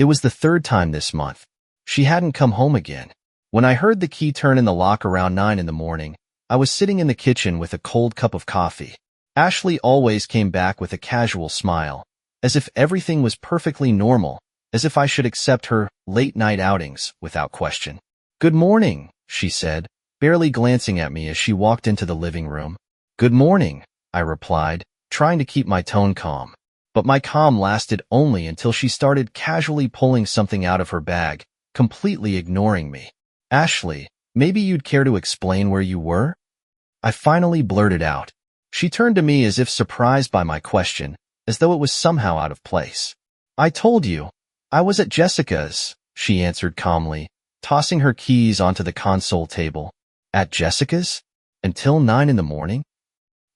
It was the third time this month. She hadn't come home again. When I heard the key turn in the lock around 9 in the morning, I was sitting in the kitchen with a cold cup of coffee. Ashley always came back with a casual smile, as if everything was perfectly normal, as if I should accept her late-night outings without question. "Good morning," she said, barely glancing at me as she walked into the living room. "Good morning," I replied, trying to keep my tone calm. But my calm lasted only until she started casually pulling something out of her bag, completely ignoring me. "Ashley, maybe you'd care to explain where you were?" I finally blurted out. She turned to me as if surprised by my question, as though it was somehow out of place. "I told you. I was at Jessica's," she answered calmly, tossing her keys onto the console table. "At Jessica's? Until 9 in the morning?"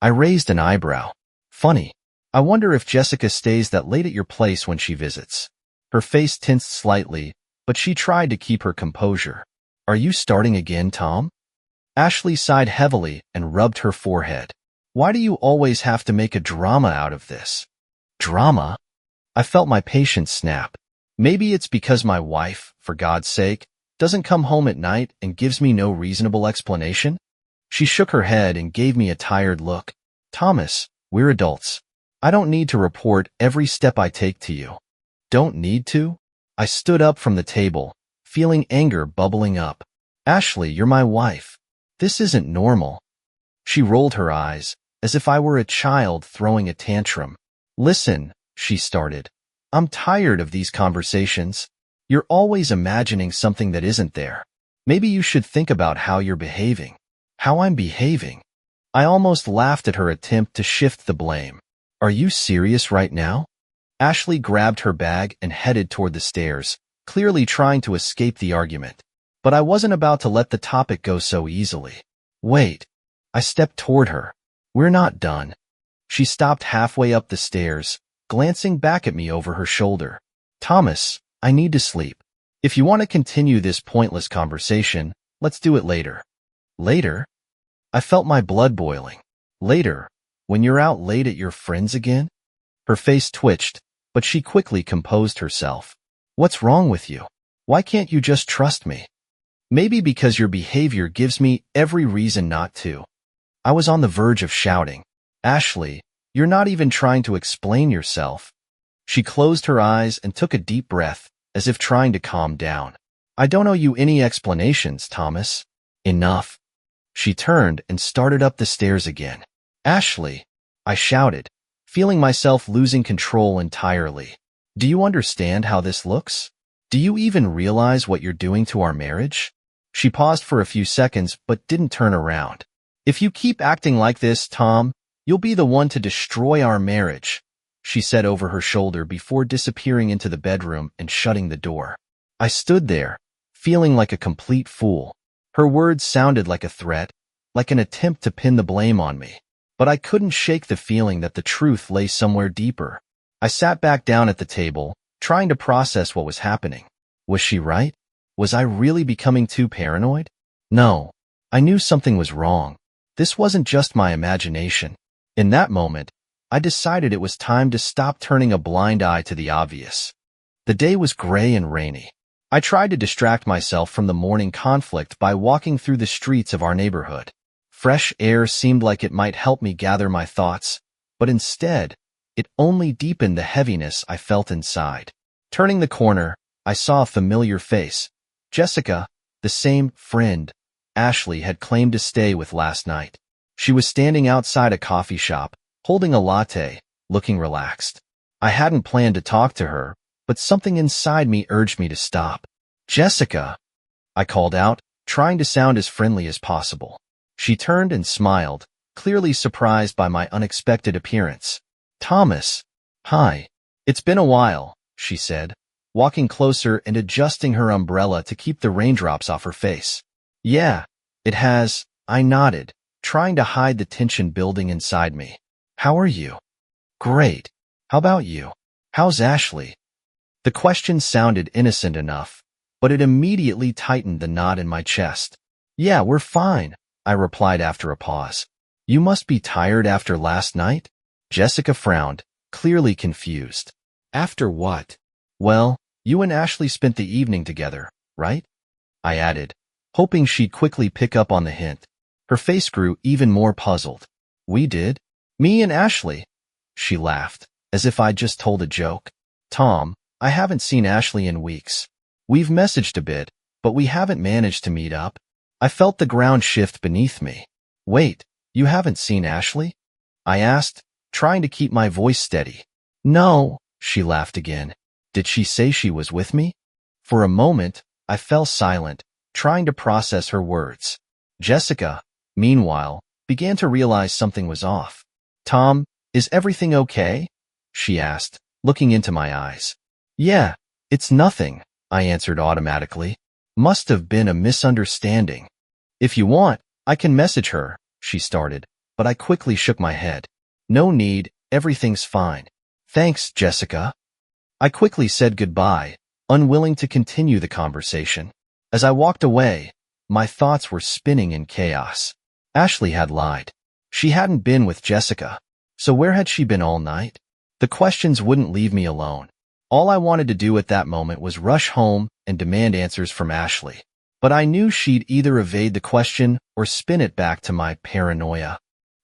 I raised an eyebrow. "Funny. I wonder if Jessica stays that late at your place when she visits." Her face tensed slightly, but she tried to keep her composure. "Are you starting again, Tom?" Ashley sighed heavily and rubbed her forehead. "Why do you always have to make a drama out of this?" "Drama?" I felt my patience snap. Maybe it's because my wife, for God's sake, doesn't come home at night and gives me no reasonable explanation? She shook her head and gave me a tired look. "Thomas, we're adults. I don't need to report every step I take to you." "Don't need to?" I stood up from the table, feeling anger bubbling up. "Ashley, you're my wife. This isn't normal." She rolled her eyes, as if I were a child throwing a tantrum. "Listen," she started. "I'm tired of these conversations. You're always imagining something that isn't there. Maybe you should think about how you're behaving." "How I'm behaving?" I almost laughed at her attempt to shift the blame. "Are you serious right now?" Ashley grabbed her bag and headed toward the stairs, clearly trying to escape the argument. But I wasn't about to let the topic go so easily. "Wait." I stepped toward her. "We're not done." She stopped halfway up the stairs, glancing back at me over her shoulder. "Thomas, I need to sleep. If you want to continue this pointless conversation, let's do it later." "Later?" I felt my blood boiling. "Later? When you're out late at your friend's again?" Her face twitched, but she quickly composed herself. "What's wrong with you? Why can't you just trust me?" "Maybe because your behavior gives me every reason not to." I was on the verge of shouting. "Ashley, you're not even trying to explain yourself." She closed her eyes and took a deep breath, as if trying to calm down. "I don't owe you any explanations, Thomas." "Enough." She turned and started up the stairs again. "Ashley," I shouted, feeling myself losing control entirely. "Do you understand how this looks? Do you even realize what you're doing to our marriage?" She paused for a few seconds but didn't turn around. "If you keep acting like this, Tom, you'll be the one to destroy our marriage," she said over her shoulder before disappearing into the bedroom and shutting the door. I stood there, feeling like a complete fool. Her words sounded like a threat, like an attempt to pin the blame on me. But I couldn't shake the feeling that the truth lay somewhere deeper. I sat back down at the table, trying to process what was happening. Was she right? Was I really becoming too paranoid? No. I knew something was wrong. This wasn't just my imagination. In that moment, I decided it was time to stop turning a blind eye to the obvious. The day was gray and rainy. I tried to distract myself from the morning conflict by walking through the streets of our neighborhood. Fresh air seemed like it might help me gather my thoughts, but instead, it only deepened the heaviness I felt inside. Turning the corner, I saw a familiar face. Jessica, the same friend Ashley had claimed to stay with last night. She was standing outside a coffee shop, holding a latte, looking relaxed. I hadn't planned to talk to her, but something inside me urged me to stop. "Jessica," I called out, trying to sound as friendly as possible. She turned and smiled, clearly surprised by my unexpected appearance. "Thomas." "Hi. It's been a while," she said, walking closer and adjusting her umbrella to keep the raindrops off her face. "Yeah, it has," I nodded, trying to hide the tension building inside me. "How are you?" "Great. How about you? How's Ashley?" The question sounded innocent enough, but it immediately tightened the knot in my chest. "Yeah, we're fine," I replied after a pause. "You must be tired after last night?" Jessica frowned, clearly confused. "After what?" "Well, You and Ashley spent the evening together, right? I added, hoping she'd quickly pick up on the hint. Her face grew even more puzzled. We did? Me and Ashley? She laughed, as if I'd just told a joke. Tom, I haven't seen Ashley in weeks. We've messaged a bit, but we haven't managed to meet up. I felt the ground shift beneath me. Wait, you haven't seen Ashley? I asked, trying to keep my voice steady. No, she laughed again. Did she say she was with me? For a moment, I fell silent, trying to process her words. Jessica, meanwhile, began to realize something was off. Tom, is everything okay? She asked, looking into my eyes. Yeah, it's nothing, I answered automatically. Must have been a misunderstanding. If you want, I can message her, she started, but I quickly shook my head. No need, everything's fine. Thanks, Jessica. I quickly said goodbye, unwilling to continue the conversation. As I walked away, my thoughts were spinning in chaos. Ashley had lied. She hadn't been with Jessica. So where had she been all night? The questions wouldn't leave me alone. All I wanted to do at that moment was rush home and demand answers from Ashley. But I knew she'd either evade the question or spin it back to my paranoia.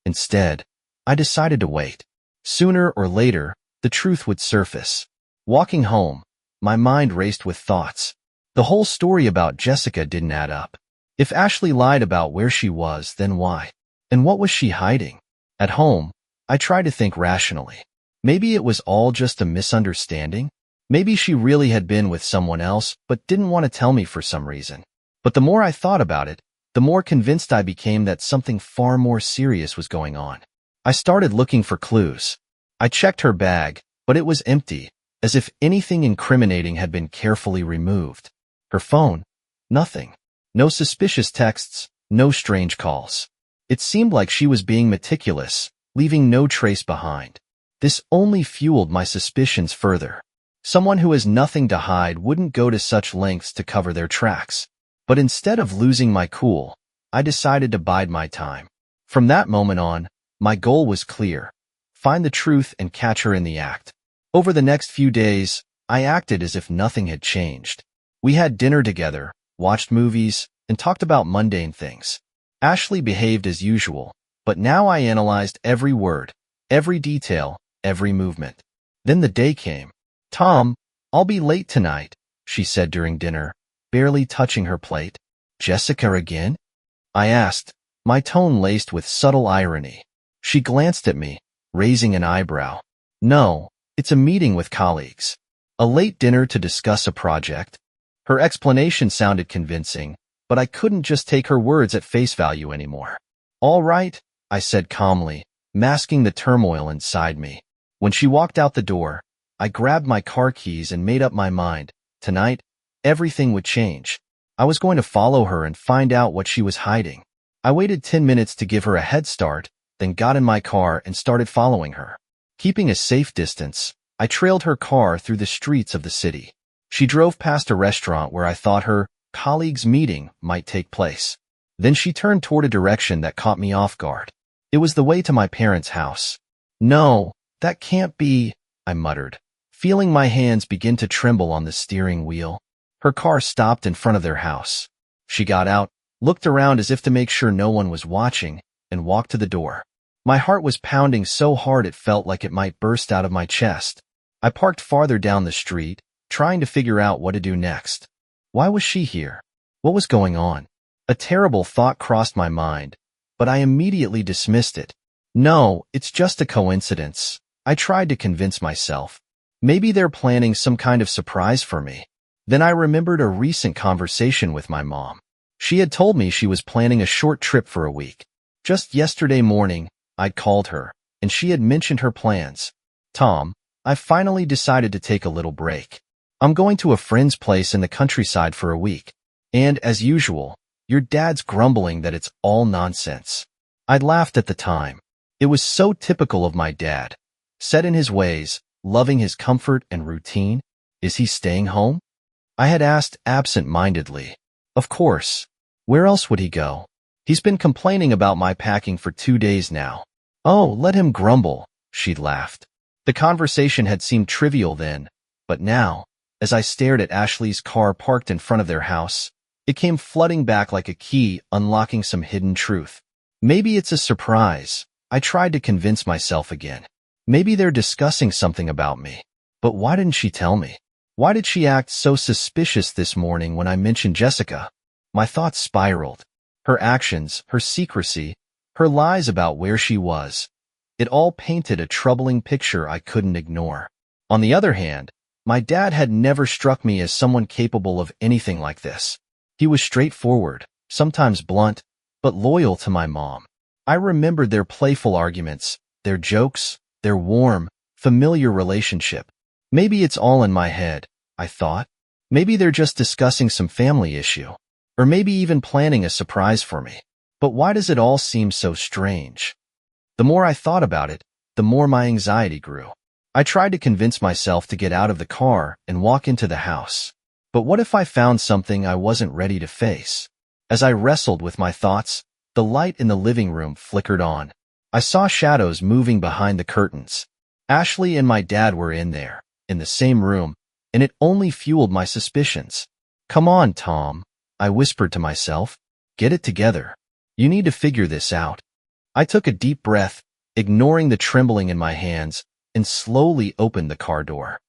Instead, I decided to wait. Sooner or later, the truth would surface. Walking home, my mind raced with thoughts. The whole story about Jessica didn't add up. If Ashley lied about where she was, then why? And what was she hiding? At home, I tried to think rationally. Maybe it was all just a misunderstanding. Maybe she really had been with someone else, but didn't want to tell me for some reason. But the more I thought about it, the more convinced I became that something far more serious was going on. I started looking for clues. I checked her bag, but it was empty, as if anything incriminating had been carefully removed. Her phone? Nothing. No suspicious texts, no strange calls. It seemed like she was being meticulous, leaving no trace behind. This only fueled my suspicions further. Someone who has nothing to hide wouldn't go to such lengths to cover their tracks. But instead of losing my cool, I decided to bide my time. From that moment on, my goal was clear. Find the truth and catch her in the act. Over the next few days, I acted as if nothing had changed. We had dinner together, watched movies, and talked about mundane things. Ashley behaved as usual, but now I analyzed every word, every detail, every movement. Then the day came. Tom, I'll be late tonight, she said during dinner, barely touching her plate. Jessica again? I asked, my tone laced with subtle irony. She glanced at me, raising an eyebrow. No, it's a meeting with colleagues. A late dinner to discuss a project. Her explanation sounded convincing, but I couldn't just take her words at face value anymore. All right, I said calmly, masking the turmoil inside me. When she walked out the door, I grabbed my car keys and made up my mind. Tonight, everything would change. I was going to follow her and find out what she was hiding. I waited 10 minutes to give her a head start, then got in my car and started following her. Keeping a safe distance, I trailed her car through the streets of the city. She drove past a restaurant where I thought her colleagues' meeting might take place. Then she turned toward a direction that caught me off guard. It was the way to my parents' house. No, that can't be, I muttered, feeling my hands begin to tremble on the steering wheel. Her car stopped in front of their house. She got out, looked around as if to make sure no one was watching, and walked to the door. My heart was pounding so hard it felt like it might burst out of my chest. I parked farther down the street, trying to figure out what to do next. Why was she here? What was going on? A terrible thought crossed my mind, but I immediately dismissed it. No, it's just a coincidence, I tried to convince myself. Maybe they're planning some kind of surprise for me. Then I remembered a recent conversation with my mom. She had told me she was planning a short trip for a week. Just yesterday morning, I'd called her, and she had mentioned her plans. Tom, I finally decided to take a little break. I'm going to a friend's place in the countryside for a week. And, as usual, your dad's grumbling that it's all nonsense. I'd laughed at the time. It was so typical of my dad. Set in his ways, loving his comfort and routine. Is he staying home? I had asked absent-mindedly. Of course. Where else would he go? He's been complaining about my packing for 2 days now. Oh, let him grumble, she'd laughed. The conversation had seemed trivial then, but now, As I stared at Ashley's car parked in front of their house, it came flooding back like a key, unlocking some hidden truth. Maybe it's a surprise. I tried to convince myself again. Maybe they're discussing something about me. But why didn't she tell me? Why did she act so suspicious this morning when I mentioned Jessica? My thoughts spiraled. Her actions, her secrecy, her lies about where she was. It all painted a troubling picture I couldn't ignore. On the other hand, my dad had never struck me as someone capable of anything like this. He was straightforward, sometimes blunt, but loyal to my mom. I remembered their playful arguments, their jokes, their warm, familiar relationship. Maybe it's all in my head, I thought. Maybe they're just discussing some family issue. Or maybe even planning a surprise for me. But why does it all seem so strange? The more I thought about it, the more my anxiety grew. I tried to convince myself to get out of the car and walk into the house. But what if I found something I wasn't ready to face? As I wrestled with my thoughts, the light in the living room flickered on. I saw shadows moving behind the curtains. Ashley and my dad were in there, in the same room, and it only fueled my suspicions. "Come on, Tom," I whispered to myself. "Get it together. You need to figure this out." I took a deep breath, ignoring the trembling in my hands, and slowly opened the car door.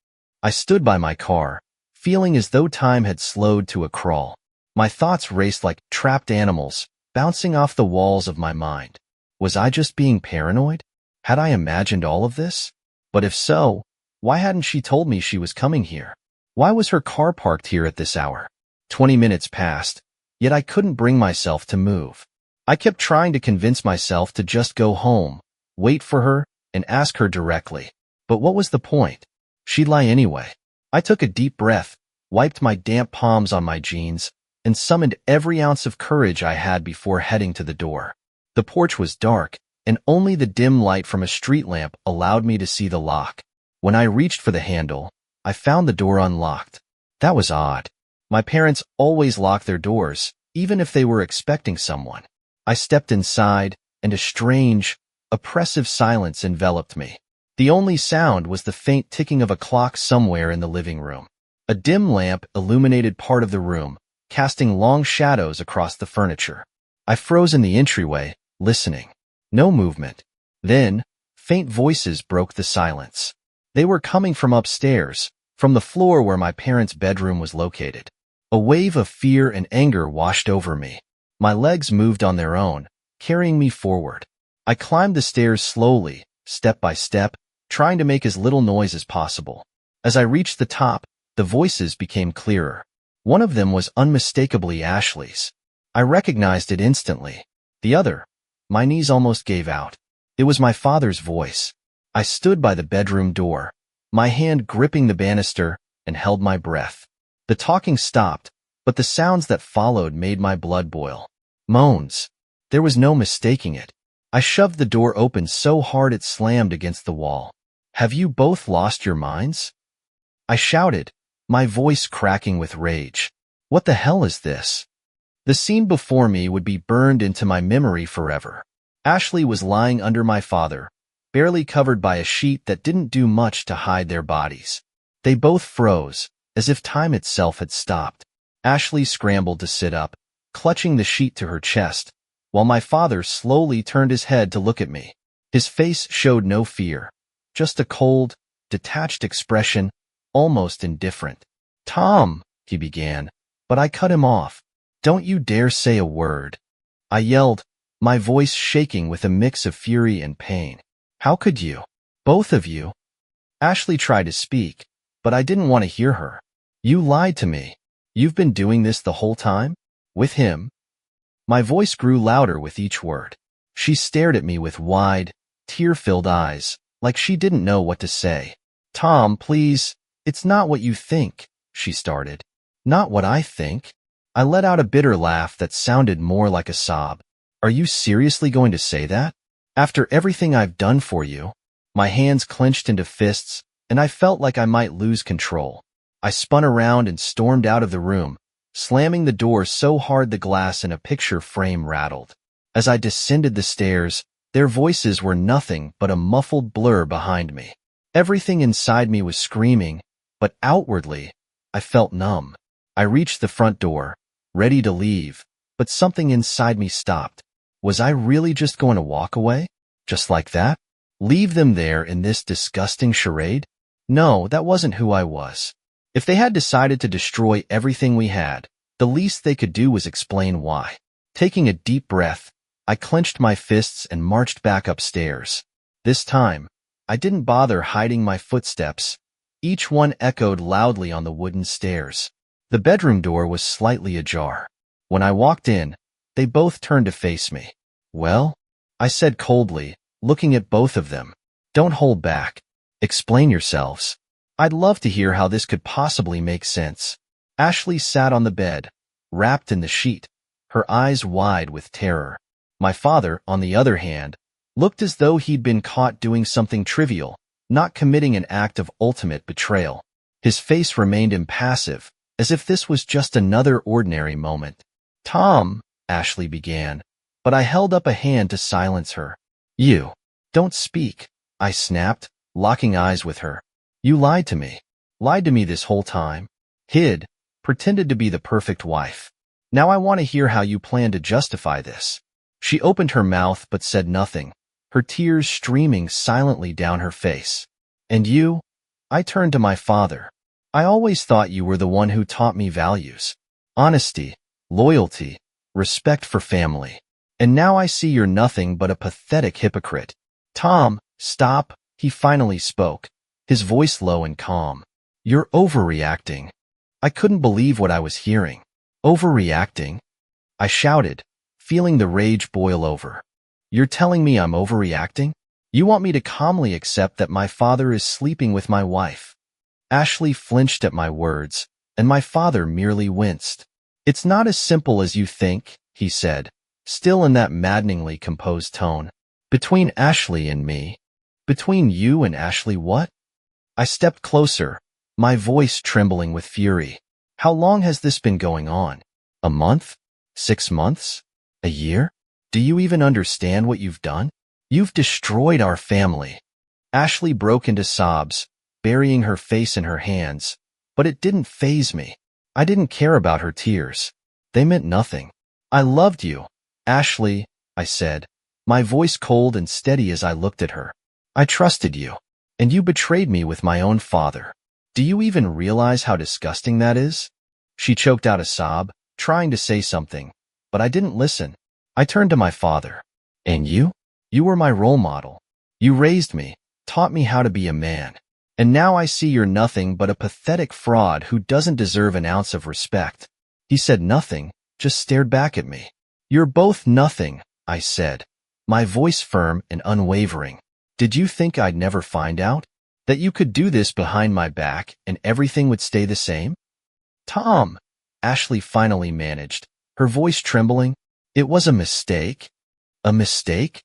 I stood by my car, feeling as though time had slowed to a crawl. My thoughts raced like trapped animals, bouncing off the walls of my mind. Was I just being paranoid? Had I imagined all of this? But if so, why hadn't she told me she was coming here? Why was her car parked here at this hour? 20 minutes passed, yet I couldn't bring myself to move. I kept trying to convince myself to just go home, wait for her, and ask her directly. But what was the point? She'd lie anyway. I took a deep breath, wiped my damp palms on my jeans, and summoned every ounce of courage I had before heading to the door. The porch was dark, and only the dim light from a street lamp allowed me to see the lock. When I reached for the handle, I found the door unlocked. That was odd. My parents always locked their doors, even if they were expecting someone. I stepped inside, and a strange, oppressive silence enveloped me. The only sound was the faint ticking of a clock somewhere in the living room. A dim lamp illuminated part of the room, casting long shadows across the furniture. I froze in the entryway, listening. No movement. Then, faint voices broke the silence. They were coming from upstairs, from the floor where my parents' bedroom was located. A wave of fear and anger washed over me. My legs moved on their own, carrying me forward. I climbed the stairs slowly, step by step, trying to make as little noise as possible. As I reached the top, the voices became clearer. One of them was unmistakably Ashley's. I recognized it instantly. The other, my knees almost gave out. It was my father's voice. I stood by the bedroom door, my hand gripping the banister, and held my breath. The talking stopped, but the sounds that followed made my blood boil. Moans. There was no mistaking it. I shoved the door open so hard it slammed against the wall. "Have you both lost your minds?" I shouted, my voice cracking with rage. What the hell is this? The scene before me would be burned into my memory forever. Ashley was lying under my father, barely covered by a sheet that didn't do much to hide their bodies. They both froze, as if time itself had stopped. Ashley scrambled to sit up, clutching the sheet to her chest, while my father slowly turned his head to look at me. His face showed no fear, just a cold, detached expression, almost indifferent. "Tom," he began, but I cut him off. "Don't you dare say a word," I yelled, my voice shaking with a mix of fury and pain. "How could you? Both of you?" Ashley tried to speak, but I didn't want to hear her. "You lied to me. You've been doing this the whole time? With him?" My voice grew louder with each word. She stared at me with wide, tear-filled eyes, like she didn't know what to say. "Tom, please, it's not what you think," she started. "Not what I think?" I let out a bitter laugh that sounded more like a sob. "Are you seriously going to say that? After everything I've done for you?" My hands clenched into fists, and I felt like I might lose control. I spun around and stormed out of the room, slamming the door so hard the glass in a picture frame rattled. As I descended the stairs, their voices were nothing but a muffled blur behind me. Everything inside me was screaming, but outwardly, I felt numb. I reached the front door, ready to leave, but something inside me stopped. Was I really just going to walk away? Just like that? Leave them there in this disgusting charade? No, that wasn't who I was. If they had decided to destroy everything we had, the least they could do was explain why. Taking a deep breath, I clenched my fists and marched back upstairs. This time, I didn't bother hiding my footsteps. Each one echoed loudly on the wooden stairs. The bedroom door was slightly ajar. When I walked in, they both turned to face me. Well, I said coldly, looking at both of them. Don't hold back. Explain yourselves. I'd love to hear how this could possibly make sense. Ashley sat on the bed, wrapped in the sheet, her eyes wide with terror. My father, on the other hand, looked as though he'd been caught doing something trivial, not committing an act of ultimate betrayal. His face remained impassive, as if this was just another ordinary moment. Tom, Ashley began, but I held up a hand to silence her. You. Don't speak, I snapped, locking eyes with her. You lied to me. Lied to me this whole time. Hid. Pretended to be the perfect wife. Now I want to hear how you plan to justify this. She opened her mouth but said nothing, her tears streaming silently down her face. And you? I turned to my father. I always thought you were the one who taught me values. Honesty, loyalty, respect for family. And now I see you're nothing but a pathetic hypocrite. Tom, stop, he finally spoke, his voice low and calm. You're overreacting. I couldn't believe what I was hearing. Overreacting? I shouted, feeling the rage boil over. You're telling me I'm overreacting? You want me to calmly accept that my father is sleeping with my wife? Ashley flinched at my words, and my father merely winced. It's not as simple as you think, he said, still in that maddeningly composed tone. Between Ashley and me. Between you and Ashley what? I stepped closer, my voice trembling with fury. How long has this been going on? A month? 6 months? A year? Do you even understand what you've done? You've destroyed our family. Ashley broke into sobs, burying her face in her hands, but it didn't faze me. I didn't care about her tears. They meant nothing. I loved you, Ashley, I said, my voice cold and steady as I looked at her. I trusted you, and you betrayed me with my own father. Do you even realize how disgusting that is? She choked out a sob, trying to say something, but I didn't listen. I turned to my father. And you? You were my role model. You raised me, taught me how to be a man. And now I see you're nothing but a pathetic fraud who doesn't deserve an ounce of respect. He said nothing, just stared back at me. You're both nothing, I said, my voice firm and unwavering. Did you think I'd never find out? That you could do this behind my back and everything would stay the same? Tom, Ashley finally managed, her voice trembling. It was a mistake. A mistake?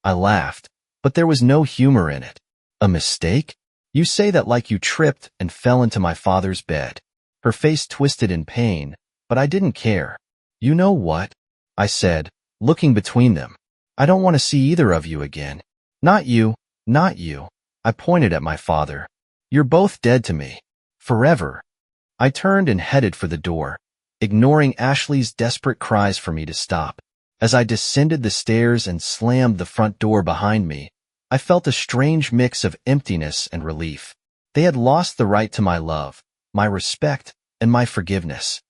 I laughed, but there was no humor in it. A mistake? You say that like you tripped and fell into my father's bed. Her face twisted in pain, but I didn't care. You know what? I said, looking between them. I don't want to see either of you again. Not you, not you. I pointed at my father. You're both dead to me. Forever. I turned and headed for the door, ignoring Ashley's desperate cries for me to stop. As I descended the stairs and slammed the front door behind me, I felt a strange mix of emptiness and relief. They had lost the right to my love, my respect, and my forgiveness.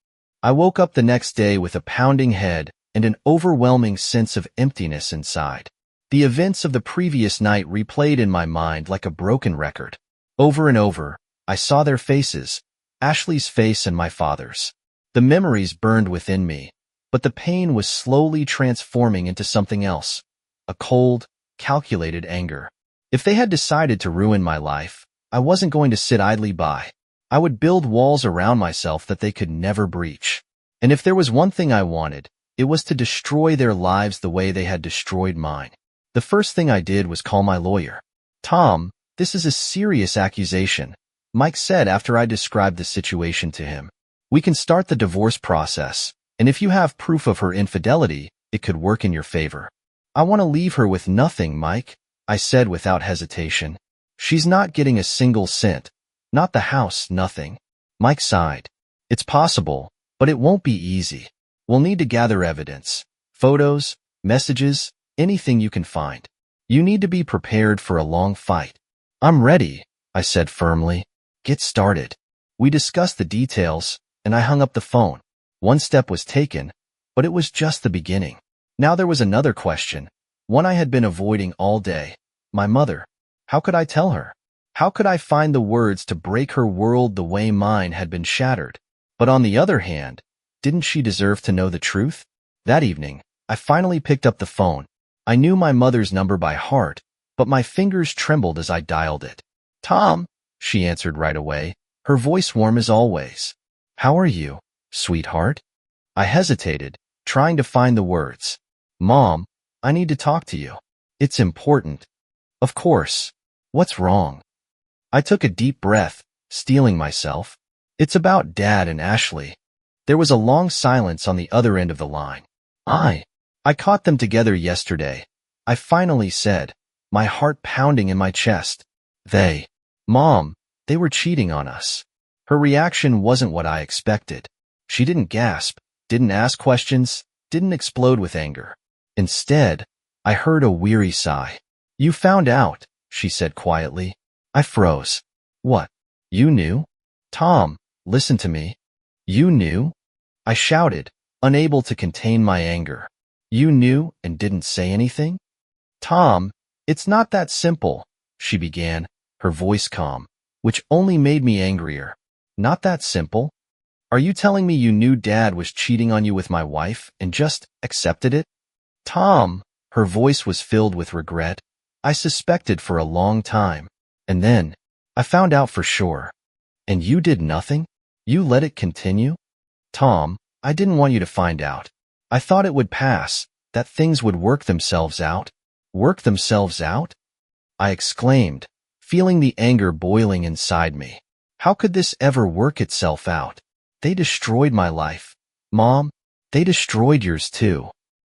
I woke up the next day with a pounding head and an overwhelming sense of emptiness inside. The events of the previous night replayed in my mind like a broken record. Over and over, I saw their faces, Ashley's face and my father's. The memories burned within me, but the pain was slowly transforming into something else, a cold, calculated anger. If they had decided to ruin my life, I wasn't going to sit idly by. I would build walls around myself that they could never breach. And if there was one thing I wanted, it was to destroy their lives the way they had destroyed mine. The first thing I did was call my lawyer. Tom, this is a serious accusation, Mike said after I described the situation to him. We can start the divorce process, and if you have proof of her infidelity, it could work in your favor. I want to leave her with nothing, Mike, I said without hesitation. She's not getting a single cent. Not the house, nothing. Mike sighed. It's possible, but it won't be easy. We'll need to gather evidence. Photos, messages, anything you can find. You need to be prepared for a long fight. I'm ready, I said firmly. Get started. We discussed the details, and I hung up the phone. One step was taken, but it was just the beginning. Now there was another question, one I had been avoiding all day. My mother. How could I tell her? How could I find the words to break her world the way mine had been shattered? But on the other hand, didn't she deserve to know the truth? That evening, I finally picked up the phone. I knew my mother's number by heart, but my fingers trembled as I dialed it. Tom, she answered right away, her voice warm as always. How are you, sweetheart? I hesitated, trying to find the words. Mom, I need to talk to you. It's important. Of course. What's wrong? I took a deep breath, steeling myself. It's about Dad and Ashley. There was a long silence on the other end of the line. I caught them together yesterday. I finally said, my heart pounding in my chest. Mom, they were cheating on us. Her reaction wasn't what I expected. She didn't gasp, didn't ask questions, didn't explode with anger. Instead, I heard a weary sigh. You found out, she said quietly. I froze. What? You knew? Tom, listen to me. You knew? I shouted, unable to contain my anger. You knew and didn't say anything? Tom, it's not that simple, she began, her voice calm, which only made me angrier. Not that simple? Are you telling me you knew Dad was cheating on you with my wife and just accepted it? Tom, her voice was filled with regret. I suspected for a long time. And then, I found out for sure. And you did nothing? You let it continue? Tom, I didn't want you to find out. I thought it would pass, that things would work themselves out. Work themselves out? I exclaimed, feeling the anger boiling inside me. How could this ever work itself out? They destroyed my life. Mom, they destroyed yours too.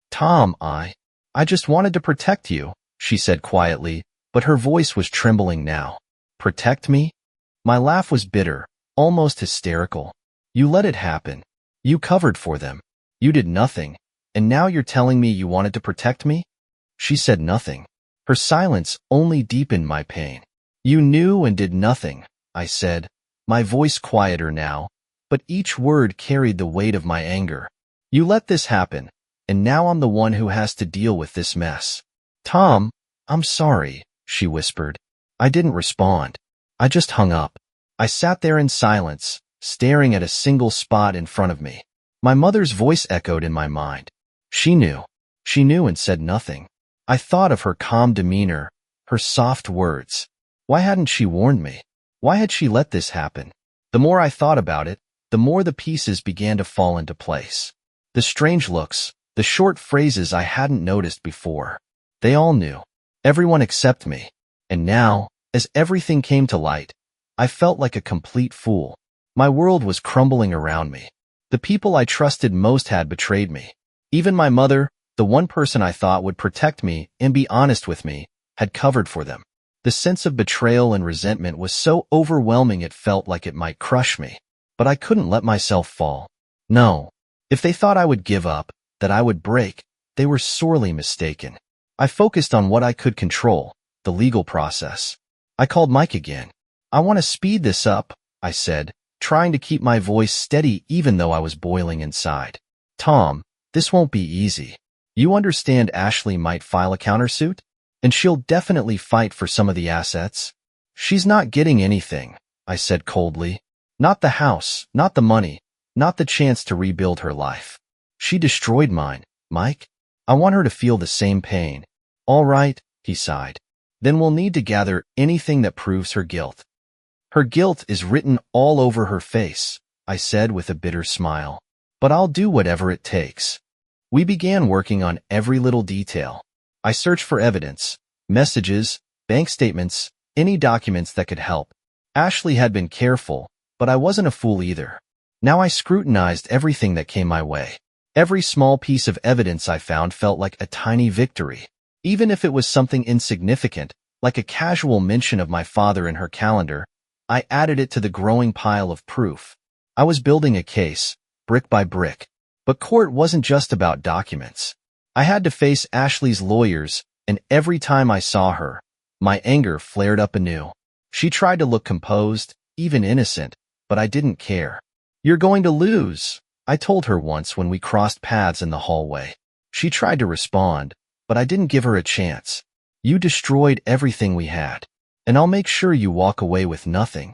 Tom, I just wanted to protect you, she said quietly, but her voice was trembling now. Protect me? My laugh was bitter, almost hysterical. You let it happen. You covered for them. You did nothing, and now you're telling me you wanted to protect me? She said nothing. Her silence only deepened my pain. You knew and did nothing, I said, my voice quieter now, but each word carried the weight of my anger. You let this happen, and now I'm the one who has to deal with this mess. Tom, I'm sorry, she whispered. I didn't respond. I just hung up. I sat there in silence, staring at a single spot in front of me. My mother's voice echoed in my mind. She knew. She knew and said nothing. I thought of her calm demeanor, her soft words. Why hadn't she warned me? Why had she let this happen? The more I thought about it, the more the pieces began to fall into place. The strange looks, the short phrases I hadn't noticed before. They all knew. Everyone except me. And now, as everything came to light, I felt like a complete fool. My world was crumbling around me. The people I trusted most had betrayed me. Even my mother, the one person I thought would protect me and be honest with me, had covered for them. The sense of betrayal and resentment was so overwhelming it felt like it might crush me. But I couldn't let myself fall. No. If they thought I would give up, that I would break, they were sorely mistaken. I focused on what I could control, the legal process. I called Mike again. I want to speed this up, I said, trying to keep my voice steady even though I was boiling inside. Tom, this won't be easy. You understand Ashley might file a countersuit? And she'll definitely fight for some of the assets. She's not getting anything, I said coldly. Not the house, not the money, not the chance to rebuild her life. She destroyed mine, Mike. I want her to feel the same pain. All right, he sighed. Then we'll need to gather anything that proves her guilt. Her guilt is written all over her face, I said with a bitter smile. But I'll do whatever it takes. We began working on every little detail. I searched for evidence, messages, bank statements, any documents that could help. Ashley had been careful, but I wasn't a fool either. Now I scrutinized everything that came my way. Every small piece of evidence I found felt like a tiny victory. Even if it was something insignificant, like a casual mention of my father in her calendar, I added it to the growing pile of proof. I was building a case, brick by brick. But court wasn't just about documents. I had to face Ashley's lawyers, and every time I saw her, my anger flared up anew. She tried to look composed, even innocent, but I didn't care. "You're going to lose," I told her once when we crossed paths in the hallway. She tried to respond, but I didn't give her a chance. "You destroyed everything we had, and I'll make sure you walk away with nothing."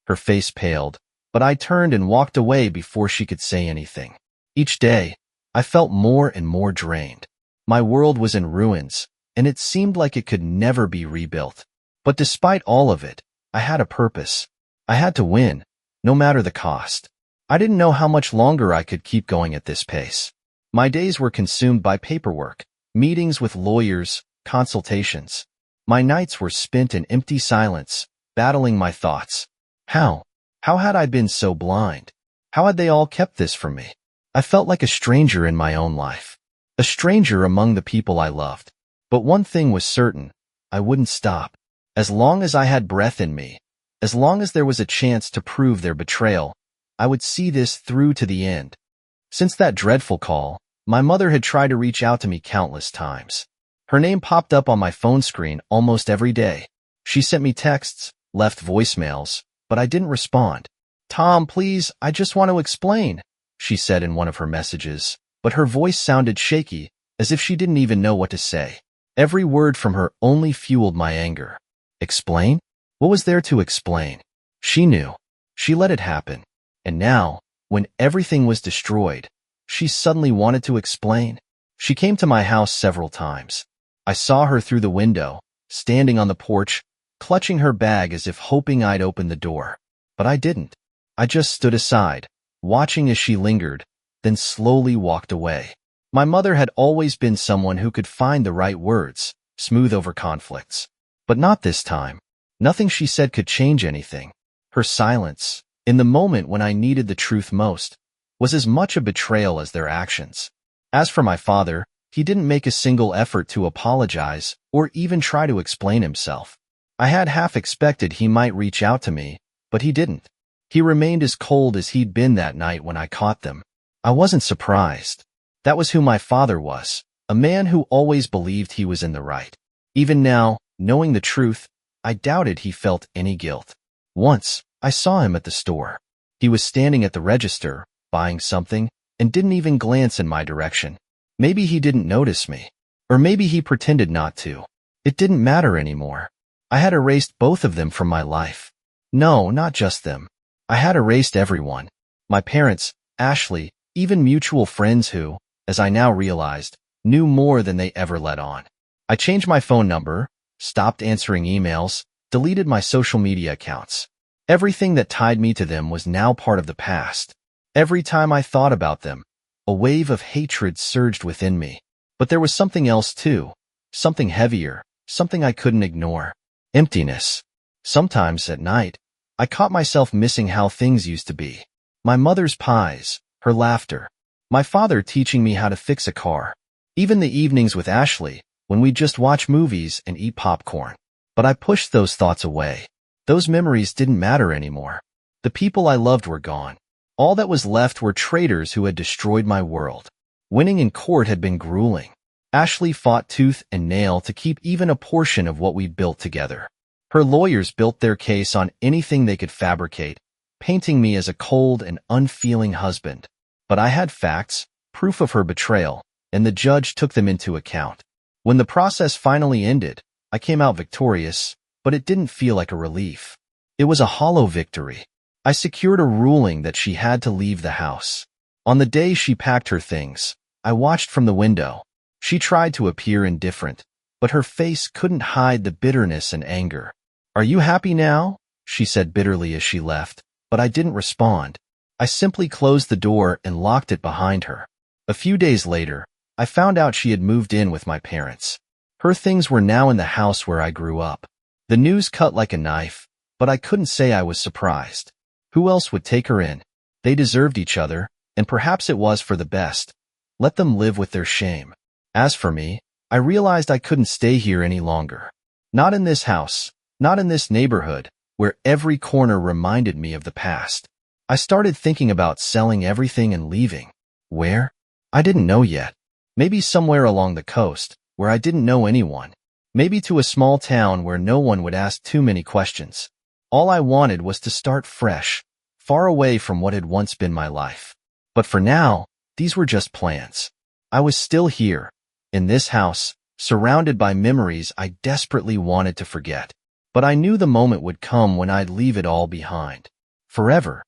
Her face paled, but I turned and walked away before she could say anything. Each day, I felt more and more drained. My world was in ruins, and it seemed like it could never be rebuilt. But despite all of it, I had a purpose. I had to win, no matter the cost. I didn't know how much longer I could keep going at this pace. My days were consumed by paperwork, meetings with lawyers, consultations. My nights were spent in empty silence, battling my thoughts. How had I been so blind? How had they all kept this from me? I felt like a stranger in my own life, a stranger among the people I loved. But one thing was certain, I wouldn't stop. As long as I had breath in me, as long as there was a chance to prove their betrayal, I would see this through to the end. Since that dreadful call, my mother had tried to reach out to me countless times. Her name popped up on my phone screen almost every day. She sent me texts, left voicemails, but I didn't respond. "Tom, please, I just want to explain," she said in one of her messages, but her voice sounded shaky, as if she didn't even know what to say. Every word from her only fueled my anger. Explain? What was there to explain? She knew. She let it happen. And now, when everything was destroyed, she suddenly wanted to explain. She came to my house several times. I saw her through the window, standing on the porch, clutching her bag as if hoping I'd open the door. But I didn't. I just stood aside, watching as she lingered, then slowly walked away. My mother had always been someone who could find the right words, smooth over conflicts. But not this time. Nothing she said could change anything. Her silence, in the moment when I needed the truth most, was as much a betrayal as their actions. As for my father, he didn't make a single effort to apologize or even try to explain himself. I had half expected he might reach out to me, but he didn't. He remained as cold as he'd been that night when I caught them. I wasn't surprised. That was who my father was, a man who always believed he was in the right. Even now, knowing the truth, I doubted he felt any guilt. Once, I saw him at the store. He was standing at the register, buying something, and didn't even glance in my direction. Maybe he didn't notice me, or maybe he pretended not to. It didn't matter anymore. I had erased both of them from my life. No, not just them. I had erased everyone. My parents, Ashley, even mutual friends who, as I now realized, knew more than they ever let on. I changed my phone number, stopped answering emails, deleted my social media accounts. Everything that tied me to them was now part of the past. Every time I thought about them, a wave of hatred surged within me. But there was something else too, something heavier, something I couldn't ignore. Emptiness. Sometimes at night, I caught myself missing how things used to be. My mother's pies, her laughter, my father teaching me how to fix a car, even the evenings with Ashley, when we'd just watch movies and eat popcorn. But I pushed those thoughts away. Those memories didn't matter anymore. The people I loved were gone. All that was left were traitors who had destroyed my world. Winning in court had been grueling. Ashley fought tooth and nail to keep even a portion of what we'd built together. Her lawyers built their case on anything they could fabricate, painting me as a cold and unfeeling husband. But I had facts, proof of her betrayal, and the judge took them into account. When the process finally ended, I came out victorious, but it didn't feel like a relief. It was a hollow victory. I secured a ruling that she had to leave the house. On the day she packed her things, I watched from the window. She tried to appear indifferent, but her face couldn't hide the bitterness and anger. "Are you happy now?" she said bitterly as she left, but I didn't respond. I simply closed the door and locked it behind her. A few days later, I found out she had moved in with my parents. Her things were now in the house where I grew up. The news cut like a knife, but I couldn't say I was surprised. Who else would take her in? They deserved each other, and perhaps it was for the best. Let them live with their shame. As for me, I realized I couldn't stay here any longer. Not in this house, not in this neighborhood, where every corner reminded me of the past. I started thinking about selling everything and leaving. Where? I didn't know yet. Maybe somewhere along the coast, where I didn't know anyone. Maybe to a small town where no one would ask too many questions. All I wanted was to start fresh, far away from what had once been my life. But for now, these were just plans. I was still here, in this house, surrounded by memories I desperately wanted to forget. But I knew the moment would come when I'd leave it all behind. Forever.